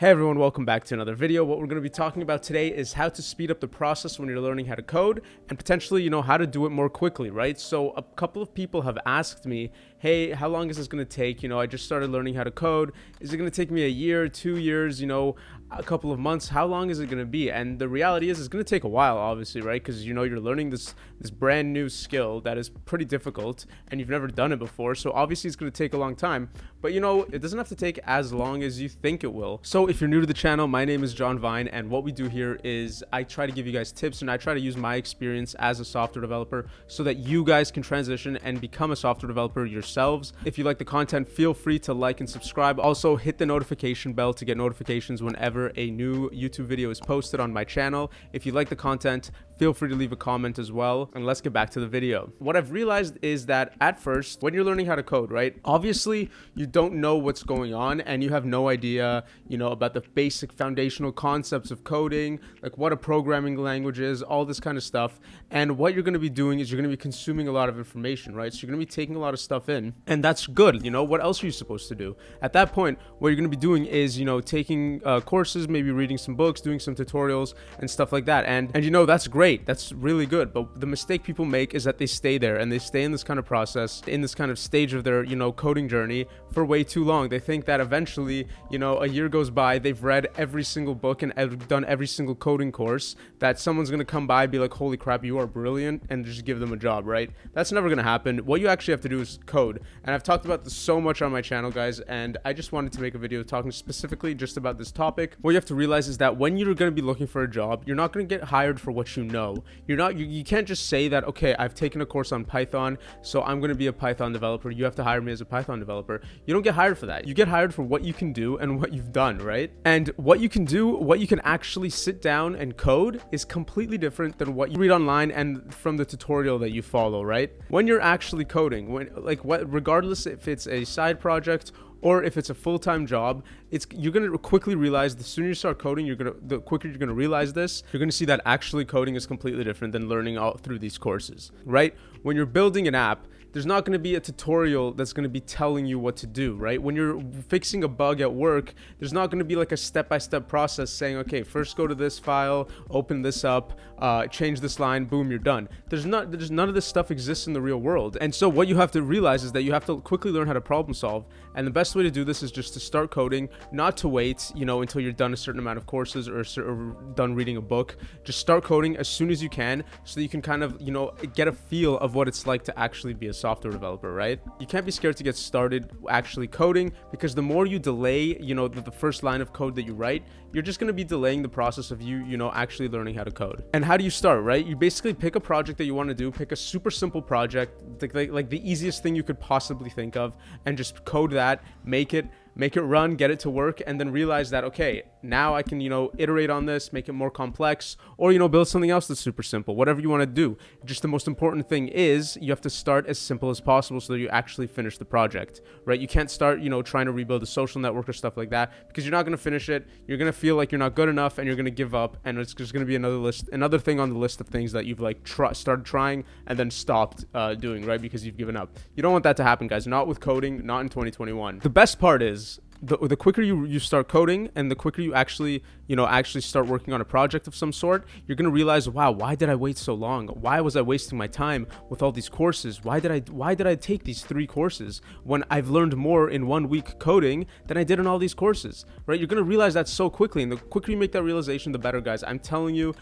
Hey everyone, welcome back to another video. What we're going to be talking about today is how to speed up the process when you're learning how to code and potentially, how to do it more quickly, right? So a couple of people have asked me, hey, how long is this going to take? I just started learning how to code. Is it going to take me a year, 2 years, a couple of months? How long is it going to be? And the reality is it's going to take a while, obviously, right? Because, you're learning this brand new skill that is pretty difficult and you've never done it before. So obviously it's going to take a long time, but it doesn't have to take as long as you think it will. So if you're new to the channel, my name is John Vine, and what we do here is I try to give you guys tips and I try to use my experience as a software developer so that you guys can transition and become a software developer yourselves. If you like the content, feel free to like and subscribe. Also hit the notification bell to get notifications whenever a new YouTube video is posted on my channel. If you like the content, feel free to leave a comment as well, and let's get back to the video. What I've realized is that at first, when you're learning how to code, right, obviously you don't know what's going on and you have no idea, about the basic foundational concepts of coding, like what a programming language is, all this kind of stuff. And what you're going to be doing is you're going to be consuming a lot of information, right? So you're going to be taking a lot of stuff in, and that's good. What else are you supposed to do? At that point, what you're going to be doing is, taking courses, maybe reading some books, doing some tutorials and stuff like that. And that's great. That's really good. But the mistake people make is that they stay there and they stay in this kind of process, in this kind of stage of their, coding journey for way too long. They think that eventually, a year goes by, they've read every single book and done every single coding course, that someone's going to come by and be like, holy crap, you are brilliant, and just give them a job, right? That's never going to happen. What you actually have to do is code. And I've talked about this so much on my channel, guys, and I just wanted to make a video talking specifically just about this topic. What you have to realize is that when you're going to be looking for a job, you're not going to get hired for what you know. You can't just say that, okay, I've taken a course on Python, so I'm going to be a Python developer. You have to hire me as a Python developer. You don't get hired for that. You get hired for what you can do and what you've done, right? And what you can do, what you can actually sit down and code is completely different than what you read online and from the tutorial that you follow, right? When you're actually coding, regardless if it's a side project or if it's a full-time job, you're going to quickly realize the sooner you start coding, the quicker you're going to realize this. You're going to see that actually coding is completely different than learning all through these courses, right? When you're building an app, there's not going to be a tutorial that's going to be telling you what to do, right? When you're fixing a bug at work, there's not going to be like a step-by-step process saying, okay, first go to this file, open this up, change this line, boom, you're done. There's none of this stuff exists in the real world. And so what you have to realize is that you have to quickly learn how to problem solve. And the best way to do this is just to start coding, not to wait, until you're done a certain amount of courses or done reading a book. Just start coding as soon as you can so that you can kind of, get a feel of what it's like to actually be a software developer, right? You can't be scared to get started actually coding, because the more you delay, the first line of code that you write, you're just going to be delaying the process of you, actually learning how to code. And how do you start, right? You basically pick a project that you want to do, pick a super simple project, like the easiest thing you could possibly think of, and just code that, make it run, get it to work, and then realize that, okay, now I can, iterate on this, make it more complex, or, build something else that's super simple, whatever you want to do. Just the most important thing is you have to start as simple as possible so that you actually finish the project, right? You can't start, trying to rebuild a social network or stuff like that, because you're not going to finish it. You're going to feel like you're not good enough and you're going to give up, and it's just going to be another thing on the list of things that you've started trying and then stopped doing, right? Because you've given up. You don't want that to happen, guys. Not with coding, not in 2021. The best part is, the quicker you start coding and the quicker you actually start working on a project of some sort, you're going to realize, wow, why did I wait so long? Why was I wasting my time with all these courses? Why did I take these 3 courses when I've learned more in 1 week coding than I did in all these courses, right? You're going to realize that so quickly, and the quicker you make that realization, the better, guys. I'm telling you,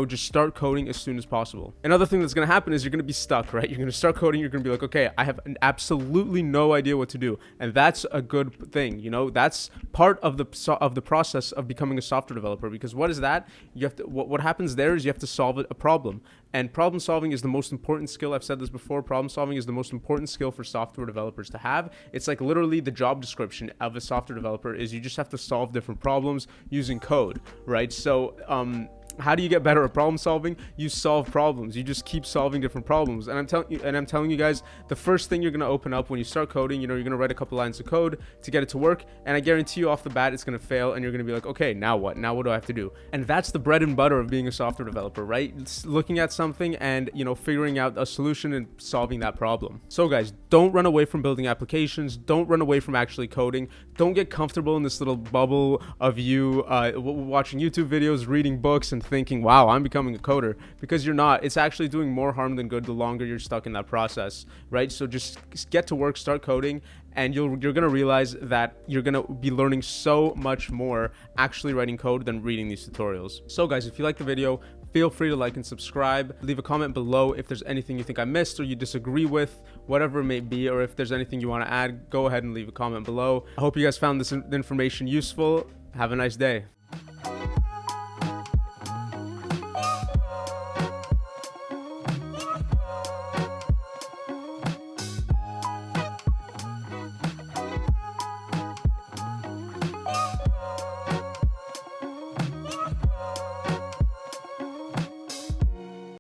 just start coding as soon as possible. Another thing that's going to happen is you're going to be stuck, right? You're going to start coding, you're going to be like, okay, I have absolutely no idea what to do, and that's a good thing, That's part of the process of becoming a software developer, because what is that? You have to, what happens there is you have to solve a problem, and problem solving is the most important skill. I've said this before. Problem solving is the most important skill for software developers to have. It's like literally the job description of a software developer is you just have to solve different problems using code, right? So how do you get better at problem solving? You solve problems. You just keep solving different problems. And I'm telling you guys, the first thing you're going to open up when you start coding, you're going to write a couple lines of code to get it to work, and I guarantee you off the bat it's going to fail, and you're going to be like, okay, now what do I have to do? And that's the bread and butter of being a software developer, right? It's looking at something and figuring out a solution and solving that problem. So guys, don't run away from building applications. Don't run away from actually coding. Don't get comfortable in this little bubble of you watching YouTube videos, reading books, and thinking, wow, I'm becoming a coder, because you're not. It's actually doing more harm than good the longer you're stuck in that process, right? So just get to work, start coding, and you're gonna realize that you're gonna be learning so much more actually writing code than reading these tutorials. So guys, if you like the video, feel free to like and subscribe. Leave a comment below if there's anything you think I missed or you disagree with, whatever it may be, or if there's anything you want to add, go ahead and leave a comment below. I hope you guys found this information useful. Have a nice day.